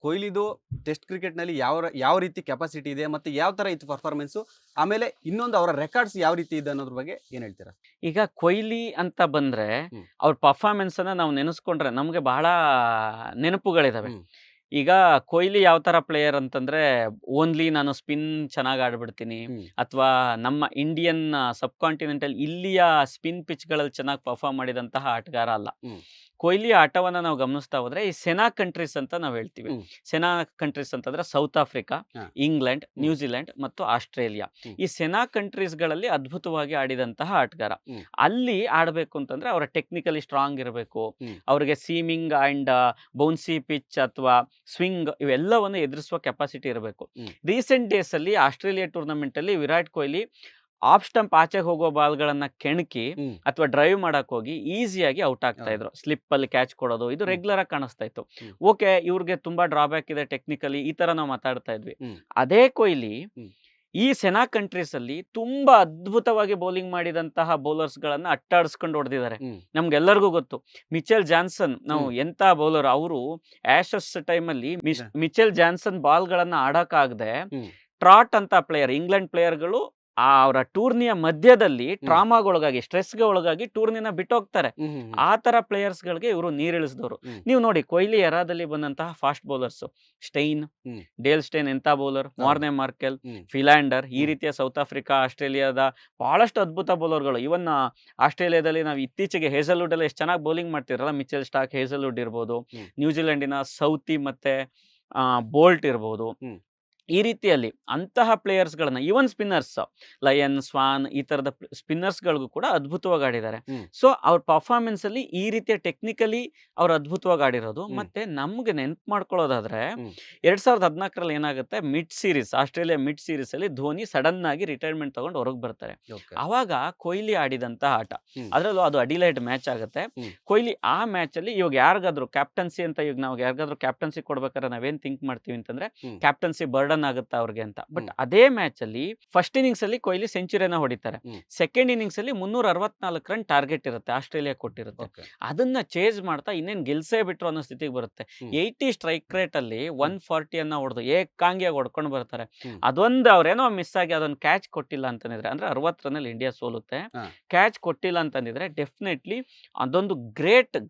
ಕೊಹ್ಲಿದು test ಕ್ರಿಕೆಟ್ನಲ್ಲಿ ಯಾವ ರೀತಿ ಕೆಪಾಸಿಟಿ ಇದೆ ಮತ್ತು ಯಾವ ಥರ ಇತ್ತು ಪರ್ಫಾರ್ಮೆನ್ಸು, ಆಮೇಲೆ ಇನ್ನೊಂದು ಅವರ ರೆಕಾರ್ಡ್ಸ್ ಯಾವ ರೀತಿ ಇದೆ ಅನ್ನೋದ್ರ ಬಗ್ಗೆ ಏನು ಹೇಳ್ತೀರಾ? ಈಗ ಕೊಹ್ಲಿ ಅಂತ ಬಂದ್ರೆ ಅವ್ರ ಪರ್ಫಾರ್ಮೆನ್ಸ್ ಅನ್ನ ನಾವು ನೆನೆಸ್ಕೊಂಡ್ರೆ ನಮ್ಗೆ ಬಹಳ ನೆನಪುಗಳಿದಾವೆ. ಈಗ ಕೊಹ್ಲಿ ಯಾವ ತರ ಪ್ಲೇಯರ್ ಅಂತಂದ್ರೆ ಓನ್ಲಿ ನಾನು ಸ್ಪಿನ್ ಚೆನ್ನಾಗಿ ಆಡ್ಬಿಡ್ತೀನಿ ಅಥವಾ ನಮ್ಮ ಇಂಡಿಯನ್ ಸಬ್ ಕಾಂಟಿನೆಂಟಲ್ ಇಲ್ಲಿಯ ಸ್ಪಿನ್ ಪಿಚ್ಗಳಲ್ಲಿ ಚೆನ್ನಾಗಿ ಪರ್ಫಾರ್ಮ್ ಮಾಡಿದಂತಹ ಆಟಗಾರ ಅಲ್ಲ. ಕೊಹ್ಲಿ ಆಟವನ್ನ ನಾವು ಗಮನಿಸ್ತಾ ಹೋದ್ರೆ ಈ ಸೆನಾ ಕಂಟ್ರೀಸ್ ಅಂತ ನಾವು ಹೇಳ್ತೀವಿ. ಸೆನಾ ಕಂಟ್ರೀಸ್ ಅಂತಂದ್ರೆ ಸೌತ್ ಆಫ್ರಿಕಾ, ಇಂಗ್ಲೆಂಡ್, ನ್ಯೂಜಿಲೆಂಡ್ ಮತ್ತು ಆಸ್ಟ್ರೇಲಿಯಾ. ಈ ಸೆನಾ ಕಂಟ್ರೀಸ್ ಗಳಲ್ಲಿ ಅದ್ಭುತವಾಗಿ ಆಡಿದಂತಹ ಆಟಗಾರ. ಅಲ್ಲಿ ಆಡ್ಬೇಕು ಅಂತಂದ್ರೆ ಅವರ ಟೆಕ್ನಿಕಲಿ ಸ್ಟ್ರಾಂಗ್ ಇರಬೇಕು, ಅವರಿಗೆ ಸೀಮಿಂಗ್ ಅಂಡ್ ಬೌನ್ಸಿ ಪಿಚ್ ಅಥವಾ ಸ್ವಿಂಗ್ ಇವೆಲ್ಲವನ್ನು ಎದುರಿಸುವ ಕೆಪಾಸಿಟಿ ಇರಬೇಕು. ರೀಸೆಂಟ್ ಡೇಸ್ ಅಲ್ಲಿ ಆಸ್ಟ್ರೇಲಿಯಾ ಟೂರ್ನಮೆಂಟ್ ಅಲ್ಲಿ ವಿರಾಟ್ ಕೊಹ್ಲಿ ಆಫ್ ಸ್ಟಂಪ್ ಆಚೆಗೆ ಹೋಗೋ ಬಾಲ್ಗಳನ್ನ ಕೆಣಕಿ ಅಥವಾ ಡ್ರೈವ್ ಮಾಡಕ್ ಹೋಗಿ ಈಸಿಯಾಗಿ ಔಟ್ ಆಗ್ತಾ ಇದ್ರು. ಸ್ಲಿಪ್ ಅಲ್ಲಿ ಕ್ಯಾಚ್ ಕೊಡೋದು ಇದು ರೆಗ್ಯುಲರ್ ಆಗಿ ಕಾಣಿಸ್ತಾ ಇತ್ತು. ಓಕೆ, ಇವ್ರಿಗೆ ತುಂಬಾ ಡ್ರಾಬ್ಯಾಕ್ ಇದೆ ಟೆಕ್ನಿಕಲಿ, ಈ ತರ ನಾವು ಮಾತಾಡ್ತಾ ಇದ್ವಿ. ಅದೇ ಕೊಹ್ಲಿ ಈ ಸೆನಾ ಕಂಟ್ರೀಸ್ ಅಲ್ಲಿ ತುಂಬಾ ಅದ್ಭುತವಾಗಿ ಬೌಲಿಂಗ್ ಮಾಡಿದಂತಹ ಬೌಲರ್ಸ್ ಗಳನ್ನ ಅಟ್ಟಾಡಿಸ್ಕೊಂಡು ಹೊಡೆದಿದ್ದಾರೆ. ನಮ್ಗೆಲ್ಲರಿಗೂ ಗೊತ್ತು ಮಿಚೆಲ್ ಜಾನ್ಸನ್ ನಾವು ಎಂತ ಬೌಲರ್. ಅವರು ಆಶಸ್ ಟೈಮ್ ಅಲ್ಲಿ ಮಿಚೆಲ್ ಜಾನ್ಸನ್ ಬಾಲ್ ಗಳನ್ನ ಆಡಕ್ಕಾಗದೆ ಟ್ರಾಟ್ ಅಂತ ಪ್ಲೇಯರ್, ಇಂಗ್ಲೆಂಡ್ ಪ್ಲೇಯರ್ಗಳು ಅವರ ಟೂರ್ನಿಯ ಮಧ್ಯದಲ್ಲಿ ಟ್ರಾಮಾಗೊಳಗಾಗಿ ಸ್ಟ್ರೆಸ್ಗೆ ಒಳಗಾಗಿ ಟೂರ್ನಿನ ಬಿಟ್ಟೋಗ್ತಾರೆ. ಆ ತರ ಪ್ಲೇಯರ್ಸ್ ಗಳಿಗೆ ಇವರು ನೀರಿಳಿಸಿದವರು. ನೀವು ನೋಡಿ ಕೊಹ್ಲಿ ಎರಾದಲ್ಲಿ ಬಂದಂತಹ fast bowlers, stain, Dale stain ಎಂತ ಬೌಲರ್, ಮಾರ್ನೆ ಮಾರ್ಕೆಲ್, ಫಿಲಾಂಡರ್, ಈ ರೀತಿಯ ಸೌತ್ ಆಫ್ರಿಕಾ, ಆಸ್ಟ್ರೇಲಿಯಾದ ಬಹಳಷ್ಟು ಅದ್ಭುತ ಬೌಲರ್ಗಳು. ಇವನ್ ಆಸ್ಟ್ರೇಲಿಯಾದಲ್ಲಿ ನಾವು ಇತ್ತೀಚೆಗೆ ಹೇಸಲ್ವುಡ್ ಎಲ್ಲ ಎಷ್ಟು ಚೆನ್ನಾಗಿ ಬೌಲಿಂಗ್ ಮಾಡ್ತಿರಲ್ಲ, ಮಿಚೆಲ್ ಸ್ಟಾರ್ಕ್, ಹೇಸಲ್ವುಡ್ ಇರ್ಬೋದು, ನ್ಯೂಜಿಲೆಂಡಿನ ಸೌತಿ ಮತ್ತೆ ಬೋಲ್ಟ್ ಇರ್ಬೋದು. ಈ ರೀತಿಯಲ್ಲಿ ಅಂತಹ ಪ್ಲೇಯರ್ಸ್ ಗಳನ್ನ ಈವನ್ ಸ್ಪಿನ್ನರ್ಸ್ ಲಯನ್, ಸ್ವಾನ್ ಈ ತರದ ಸ್ಪಿನ್ನರ್ಸ್ ಗಳಿಗೂ ಕೂಡ ಅದ್ಭುತವಾಗಿ ಆಡಿದ್ದಾರೆ. ಸೊ ಅವ್ರ ಪರ್ಫಾರ್ಮೆನ್ಸ್ ಅಲ್ಲಿ ಈ ರೀತಿಯ ಟೆಕ್ನಿಕಲಿ ಅವ್ರು ಅದ್ಭುತವಾಗಿ ಆಡಿರೋದು. ಮತ್ತೆ ನಮ್ಗೆ ನೆನ್ಪು ಮಾಡ್ಕೊಳ್ಳೋದಾದ್ರೆ 2014 ಏನಾಗುತ್ತೆ, mid series, Australia mid series ಅಲ್ಲಿ ಧೋನಿ ಸಡನ್ ಆಗಿ ರಿಟೈರ್ಮೆಂಟ್ ತಗೊಂಡು ಹೊರಗೆ ಬರ್ತಾರೆ. ಅವಾಗ ಕೊಹ್ಲಿ ಆಡಿದಂತ ಆಟ, ಅದ್ರಲ್ಲೂ ಅದು ಅಡಿಲೈಡ್ ಮ್ಯಾಚ್ ಆಗುತ್ತೆ. ಕೊಹ್ಲಿ ಆ ಮ್ಯಾಚ್ ಅಲ್ಲಿ ಇವಾಗ ಯಾರಿಗಾದ್ರು ಕ್ಯಾಪ್ಟನ್ಸಿ ಅಂತ, ಈಗ ನಾವು ಯಾರಿಗಾದ್ರು ಕ್ಯಾಪ್ಟನ್ಸಿ ಕೊಡ್ಬೇಕಾದ್ರೆ ನಾವೇನ್ ಥಿಂಕ್ ಮಾಡ್ತೀವಿ ಅಂತಂದ್ರೆ ಕ್ಯಾಪ್ಟನ್ಸಿ ಬರ್ಡನ್ ಆಗುತ್ತೆ ಅವ್ರಿಗೆ ಅಂತ. ಬಟ್ ಅದೇ ಮ್ಯಾಚ್ ಅಲ್ಲಿ ಫಸ್ಟ್ ಇನ್ನಿಂಗ್ಸ್ ಅಲ್ಲಿ ಕೊಹ್ಲಿ ಸೆಂಚುರಿನ ಹೊಡಿತಾರೆ. ಸೆಕೆಂಡ್ ಇನ್ನಿಂಗ್ಸ್ ಅಲ್ಲಿ 364 ರನ್ ಟಾರ್ಗೆಟ್ ಇರುತ್ತೆ, ಆಸ್ಟ್ರೇಲಿಯಾ ಕೊಟ್ಟಿರುತ್ತೆ. ಅದನ್ನ ಚೇಸ್ ಮಾಡ್ತಾ ಇನ್ನೇನ್ ಗೆಲ್ಸೇ ಬಿಟ್ರು ಅನ್ನೋ ಸ್ಥಿತಿಗೆ ಬರುತ್ತೆ. 80 ಸ್ಟ್ರೈಕ್ ರೇಟ್ ಅಲ್ಲಿ 140 ಅನ್ನ ಹೊಡೆದು ಏಕಾಂಗಿಯಾಗಿ ಹೊಡ್ಕೊಂಡು ಬರ್ತಾರೆ. ಅದೊಂದು ಅವ್ರೇನೋ ಮಿಸ್ ಆಗಿ ಅದೊಂದು ಕ್ಯಾಚ್ ಕೊಟ್ಟಿಲ್ಲ ಅಂತಂದಿದ್ರೆ, ಅಂದ್ರೆ 60 ರನ್ನಲ್ಲಿ ಇಂಡಿಯಾ ಸೋಲುತ್ತೆ. ಕ್ಯಾಚ್ ಕೊಟ್ಟಿಲ್ಲ ಅಂತಂದಿದ್ರೆ ಡೆಫಿನೆಟ್ಲಿ ಅದೊಂದು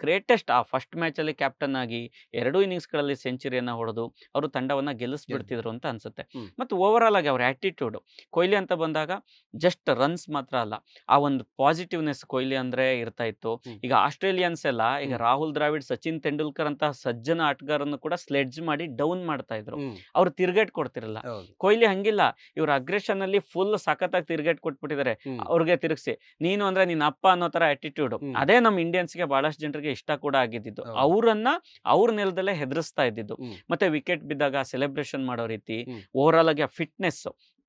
ಗ್ರೇಟೆಸ್ಟ್ ಆ ಫಸ್ಟ್ ಮ್ಯಾಚ್ ಅಲ್ಲಿ ಕ್ಯಾಪ್ಟನ್ ಆಗಿ 2 ಇನ್ನಿಂಗ್ಸ್ ಗಳಲ್ಲಿ ಸೆಂಚುರಿಯನ್ನ ಹೊಡೆದು ಅವರು ತಂಡವನ್ನ ಗೆಲ್ಲಿಸ್ಬಿಡ್ತಿದ್ರು ಅಂತ ಅನ್ಸುತ್ತೆ. ಮತ್ತು ಓವರ್ ಆಲ್ ಆಗಿ ಅವ್ರ ಆಟಿಟ್ಯೂಡ್, ಕೊಹ್ಲಿ ಅಂತ ಬಂದಾಗ ಜಸ್ಟ್ ರನ್ಸ್ ಮಾತ್ರ ಅಲ್ಲ, ಆ ಒಂದು ಪಾಸಿಟಿವ್ನೆಸ್ ಕೊಹ್ಲಿ ಅಂದ್ರೆ ಇರ್ತಾ ಇತ್ತು. ಈಗ ಆಸ್ಟ್ರೇಲಿಯನ್ಸ್ ಎಲ್ಲ ಈಗ ರಾಹುಲ್ ದ್ರಾವಿಡ್, ಸಚಿನ್ ತೆಂಡೂಲ್ಕರ್ ಅಂತ ಸಜ್ಜನ ಆಟಗಾರನ್ನು ಕೂಡ ಸ್ಲೆಡ್ಜ್ ಮಾಡಿ ಡೌನ್ ಮಾಡ್ತಾ ಇದ್ರು. ಅವ್ರು ತಿರ್ಗೇಟ್ ಕೊಡ್ತಿರಲ್ಲ. ಕೊಹ್ಲಿ ಹಂಗಿಲ್ಲ, ಇವ್ರ ಅಗ್ರೆಷನ್ ಅಲ್ಲಿ ಫುಲ್ ಸಖತ್ತಾಗಿ ತಿರ್ಗೇಟ್ ಕೊಟ್ಬಿಟ್ಟಿದ್ದಾರೆ. ಅವ್ರಿಗೆ ತಿರುಗಿಸಿ ನೀನು ಅಂದ್ರೆ ನಿನ್ನ ಅಪ್ಪ ಅನ್ನೋ ತರ ಆಟಿಟ್ಯೂಡ್. ಅದೇ ನಮ್ಮ ಇಂಡಿಯನ್ಸ್ಗೆ ಬಹಳಷ್ಟು ಜನರಿಗೆ ಇಷ್ಟ ಕೂಡ ಆಗಿದ್ದು. ಅವ್ರನ್ನ ಅವ್ರ ನೆಲದಲ್ಲೇ ಹೆದರಿಸ್ತಾ ಇದ್ದಿದ್ದು. ಮತ್ತೆ ವಿಕೆಟ್ ಬಿದ್ದಾಗ ಸೆಲೆಬ್ರೇಷನ್ ಮಾಡೋ ರೀತಿ, ಓವರ್ ಆಲ್ ಆಗಿ ಆ ಫಿಟ್ನೆಸ್,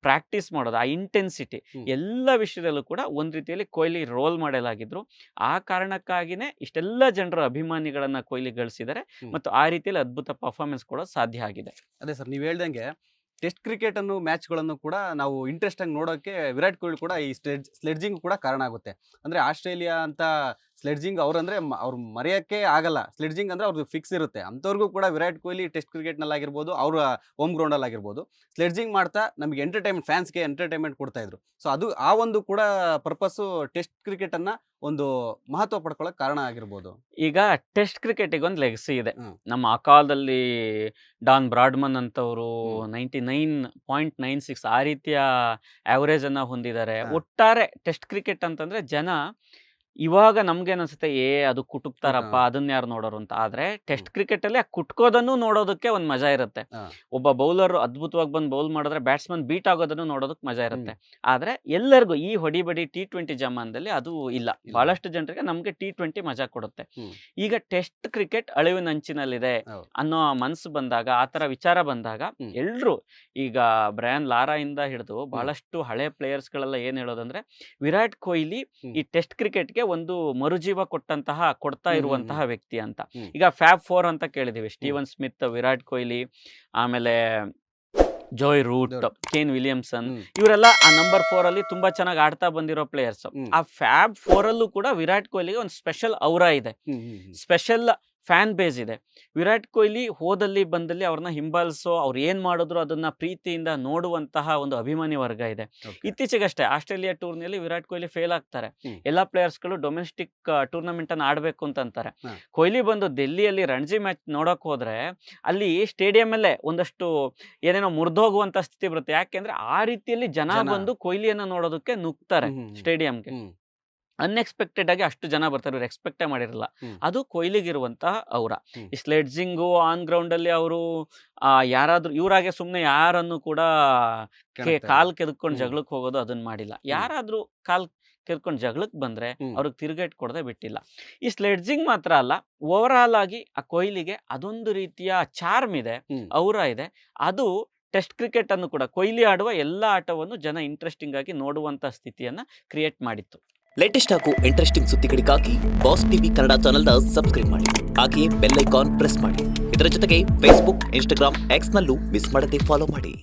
ಪ್ರಾಕ್ಟೀಸ್ ಮಾಡೋದು, ಆ ಇಂಟೆನ್ಸಿಟಿ, ಎಲ್ಲ ವಿಷಯದಲ್ಲೂ ಕೂಡ ಒಂದ್ ರೀತಿಯಲ್ಲಿ ಕೊಹ್ಲಿ ರೋಲ್ ಮಾಡೆಲ್ ಆಗಿದ್ರು. ಆ ಕಾರಣಕ್ಕಾಗಿನೇ ಇಷ್ಟೆಲ್ಲ ಜನರ ಅಭಿಮಾನಿಗಳನ್ನ ಕೊಹ್ಲಿ ಗಳಿಸಿದ್ದಾರೆ ಮತ್ತು ಆ ರೀತಿಯಲ್ಲಿ ಅದ್ಭುತ ಪರ್ಫಾರ್ಮೆನ್ಸ್ ಕೂಡ ಸಾಧ್ಯ ಆಗಿದೆ. ಅದೇ ಸರ್, ನೀವು ಹೇಳ್ದಂಗೆ ಟೆಸ್ಟ್ ಕ್ರಿಕೆಟ್ ಅನ್ನು ಮ್ಯಾಚ್ಗಳನ್ನು ಕೂಡ ನಾವು ಇಂಟ್ರೆಸ್ಟ್ ಆಗಿ ನೋಡೋಕೆ ವಿರಾಟ್ ಕೊಹ್ಲಿ ಕೂಡ ಈ ಸ್ಲೆಡ್ಜಿಂಗ್ ಕೂಡ ಕಾರಣ ಆಗುತ್ತೆ. ಅಂದ್ರೆ ಆಸ್ಟ್ರೇಲಿಯಾ ಅಂತ ಸ್ಲೆಡ್ಜಿಂಗ್ ಅವ್ರಂದ್ರೆ ಅವ್ರು ಮರೆಯೋಕ್ಕೆ ಆಗಲ್ಲ. ಸ್ಲೆಡ್ಜಿಂಗ್ ಅಂದ್ರೆ ಅವ್ರದ್ದು ಫಿಕ್ಸ್ ಇರುತ್ತೆ. ಅಂಥವ್ರಿಗೂ ಕೂಡ ವಿರಾಟ್ ಕೊಹ್ಲಿ ಟೆಸ್ಟ್ ಕ್ರಿಕೆಟ್ನಲ್ಲಿ ಆಗಿರ್ಬೋದು, ಅವ್ರ ಹೋಮ್ ಗ್ರೌಂಡಲ್ಲಿ ಆಗಿರ್ಬೋದು, ಸ್ಲೆಡ್ಜಿಂಗ್ ಮಾಡ್ತಾ ನಮಗೆ ಎಂಟರ್ಟೈನ್ಮೆಂಟ್, ಫ್ಯಾನ್ಸ್ಗೆ ಎಂಟರ್ಟೈನ್ಮೆಂಟ್ ಕೊಡ್ತಾ ಇದ್ರು. ಸೊ ಅದು ಆ ಒಂದು ಕೂಡ ಪರ್ಪಸ್ಸು ಟೆಸ್ಟ್ ಕ್ರಿಕೆಟ್ ಅನ್ನ ಒಂದು ಮಹತ್ವ ಪಡ್ಕೊಳ್ಳೋಕೆ ಕಾರಣ ಆಗಿರ್ಬೋದು. ಈಗ ಟೆಸ್ಟ್ ಕ್ರಿಕೆಟಿಗೆ ಒಂದು ಲೆಗಸಿ ಇದೆ. ನಮ್ಮ ಆ ಕಾಲದಲ್ಲಿ ಡಾನ್ ಬ್ರಾಡ್ಮನ್ ಅಂತವರು 99.96 ಆ ರೀತಿಯ ಆವರೇಜ್ ಅನ್ನ ಹೊಂದಿದ್ದಾರೆ. ಒಟ್ಟಾರೆ ಟೆಸ್ಟ್ ಕ್ರಿಕೆಟ್ ಅಂತಂದ್ರೆ ಜನ ಇವಾಗ ನಮ್ಗೇನ್ ಅನ್ಸುತ್ತೆ, ಅದು ಕುಟುಕ್ತಾರಪ್ಪ, ಅದನ್ನ ಯಾರು ನೋಡೋರು ಅಂತ. ಆದ್ರೆ ಟೆಸ್ಟ್ ಕ್ರಿಕೆಟ್ ಅಲ್ಲಿ ಆ ಕುಟ್ಕೋದನ್ನು ನೋಡೋದಕ್ಕೆ ಒಂದ್ ಮಜಾ ಇರುತ್ತೆ. ಒಬ್ಬ ಬೌಲರ್ ಅದ್ಭುತವಾಗಿ ಬಂದು ಬೌಲ್ ಮಾಡಿದ್ರೆ ಬ್ಯಾಟ್ಸ್ಮನ್ ಬೀಟ್ ಆಗೋದನ್ನು ನೋಡೋದಕ್ಕೆ ಮಜಾ ಇರುತ್ತೆ. ಆದ್ರೆ ಎಲ್ಲರಿಗೂ ಈ ಹೊಡಿಬಡಿ T20 ಜಮಾನದಲ್ಲಿ ಅದು ಇಲ್ಲ. ಬಹಳಷ್ಟು ಜನರಿಗೆ ನಮ್ಗೆ T20 ಮಜಾ ಕೊಡುತ್ತೆ. ಈಗ ಟೆಸ್ಟ್ ಕ್ರಿಕೆಟ್ ಅಳಿವಿನಂಚಿನಲ್ಲಿದೆ ಅನ್ನೋ ಮನ್ಸು ಬಂದಾಗ, ಆತರ ವಿಚಾರ ಬಂದಾಗ ಎಲ್ರು, ಈಗ ಬ್ರಯಾನ್ ಲಾರಾ ಇಂದ ಹಿಡಿದು ಬಹಳಷ್ಟು ಹಳೆ ಪ್ಲೇಯರ್ಸ್ ಗಳೆಲ್ಲ ಏನ್ ಹೇಳೋದಂದ್ರೆ, ವಿರಾಟ್ ಕೊಹ್ಲಿ ಈ ಟೆಸ್ಟ್ ಕ್ರಿಕೆಟ್ಗೆ ಒಂದು ಮರುಜೀವ ಕೊಡ್ತಾ ಇರುವಂತಹ ವ್ಯಕ್ತಿ ಅಂತ. ಈಗ ಫ್ಯಾಬ್ 4 ಅಂತ ಕೇಳಿದೀವಿ, ಸ್ಟೀವನ್ ಸ್ಮಿತ್, ವಿರಾಟ್ ಕೊಹ್ಲಿ, ಆಮೇಲೆ ಜೋಯ್ ರೂಟ್, ಕೇನ್ ವಿಲಿಯಮ್ಸನ್, ಇವರೆಲ್ಲ ಆ ನಂಬರ್ 4 ಅಲ್ಲಿ ತುಂಬಾ ಚೆನ್ನಾಗಿ ಆಡ್ತಾ ಬಂದಿರೋ ಪ್ಲೇಯರ್ಸ್. ಆ ಫ್ಯಾಬ್ 4 ಅಲ್ಲೂ ಕೂಡ ವಿರಾಟ್ ಕೊಹ್ಲಿಗೆ ಒಂದು ಸ್ಪೆಷಲ್ ಔರಾ ಇದೆ, ಸ್ಪೆಷಲ್ ಫ್ಯಾನ್ ಬೇಸ್ ಇದೆ. ವಿರಾಟ್ ಕೊಹ್ಲಿ ಹೋದಲ್ಲಿ ಬಂದಲ್ಲಿ ಅವ್ರನ್ನ ಹಿಂಬಾಲಿಸೋ, ಅವ್ರು ಏನ್ ಮಾಡಿದ್ರು ಅದನ್ನ ಪ್ರೀತಿಯಿಂದ ನೋಡುವಂತಹ ಒಂದು ಅಭಿಮಾನಿ ವರ್ಗ ಇದೆ. ಇತ್ತೀಚೆಗಷ್ಟೇ ಆಸ್ಟ್ರೇಲಿಯಾ ಟೂರ್ನಿಯಲ್ಲಿ ವಿರಾಟ್ ಕೊಹ್ಲಿ ಫೇಲ್ ಆಗ್ತಾರೆ. ಎಲ್ಲಾ ಪ್ಲೇಯರ್ಸ್ಗಳು ಡೊಮೆಸ್ಟಿಕ್ ಟೂರ್ನಮೆಂಟ್ ಅನ್ನ ಆಡ್ಬೇಕು ಅಂತಾರೆ. ಕೊಹ್ಲಿ ಬಂದು ಡೆಲ್ಲಿಯಲ್ಲಿ ರಣಜಿ ಮ್ಯಾಚ್ ನೋಡಕ್ ಹೋದ್ರೆ ಅಲ್ಲಿ ಸ್ಟೇಡಿಯಂ ಅಲ್ಲೇ ಒಂದಷ್ಟು ಏನೇನೋ ಮುರಿದೋಗುವಂತ ಸ್ಥಿತಿ ಬರುತ್ತೆ. ಯಾಕೆಂದ್ರೆ ಆ ರೀತಿಯಲ್ಲಿ ಜನ ಬಂದು ಕೊಹ್ಲಿಯನ್ನ ನೋಡೋದಕ್ಕೆ ನುಗ್ತಾರೆ ಸ್ಟೇಡಿಯಂಗೆ. ಅನ್ಎಕ್ಸ್ಪೆಕ್ಟೆಡ್ ಆಗಿ ಅಷ್ಟು ಜನ ಬರ್ತಾರೆ, ಇವ್ರು ಎಕ್ಸ್ಪೆಕ್ಟೇ ಮಾಡಿರಲ್ಲ. ಅದು ಕೊಹ್ಲಿಗಿರುವಂತಹ ಅವರ ಈ ಸ್ಲೆಡ್ಜಿಂಗು ಆನ್ ಗ್ರೌಂಡ್ ಅಲ್ಲಿ ಅವರು ಯಾರಾದ್ರೂ ಇವರಾಗೆ ಸುಮ್ನೆ ಯಾರನ್ನು ಕೂಡ ಕಾಲ್ ಕೆದ್ಕೊಂಡು ಜಗಳಕ್ಕೆ ಹೋಗೋದು ಅದನ್ನ ಮಾಡಿಲ್ಲ. ಯಾರಾದ್ರೂ ಕಾಲ್ ಕೆರ್ಕೊಂಡು ಜಗಳಕ್ಕೆ ಬಂದ್ರೆ ಅವ್ರಿಗೆ ತಿರುಗೇಟ್ ಕೊಡದೆ ಬಿಟ್ಟಿಲ್ಲ. ಈ ಸ್ಲೆಡ್ಜಿಂಗ್ ಮಾತ್ರ ಅಲ್ಲ, ಓವರ್ ಆಲ್ ಆಗಿ ಆ ಕೊಹ್ಲಿಗೆ ಅದೊಂದು ರೀತಿಯ ಚಾರ್ಮ್ ಇದೆ, ಔರ ಇದೆ. ಅದು ಟೆಸ್ಟ್ ಕ್ರಿಕೆಟ್ ಅನ್ನು ಕೂಡ ಕೊಹ್ಲಿ ಆಡುವ ಎಲ್ಲ ಆಟವನ್ನು ಜನ ಇಂಟ್ರೆಸ್ಟಿಂಗ್ ಆಗಿ ನೋಡುವಂತ ಸ್ಥಿತಿಯನ್ನ ಕ್ರಿಯೇಟ್ ಮಾಡಿತ್ತು. ಲೇಟೆಸ್ಟ್ ಹಾಗೂ ಇಂಟ್ರೆಸ್ಟಿಂಗ್ ಸುದ್ದಿಗಳಿಗಾಗಿ ಬಾಸ್ ಟಿವಿ ಕನ್ನಡ ಚಾನೆಲ್ನ ಸಬ್ಸ್ಕ್ರೈಬ್ ಮಾಡಿ, ಹಾಗೆಯೇ ಬೆಲ್ ಐಕಾನ್ ಪ್ರೆಸ್ ಮಾಡಿ. ಇದರ ಜೊತೆಗೆ ಫೇಸ್ಬುಕ್, ಇನ್ಸ್ಟಾಗ್ರಾಮ್, ಎಕ್ಸ್ ನಲ್ಲೂ ಮಿಸ್ ಮಾಡದೆ ಫಾಲೋ ಮಾಡಿ.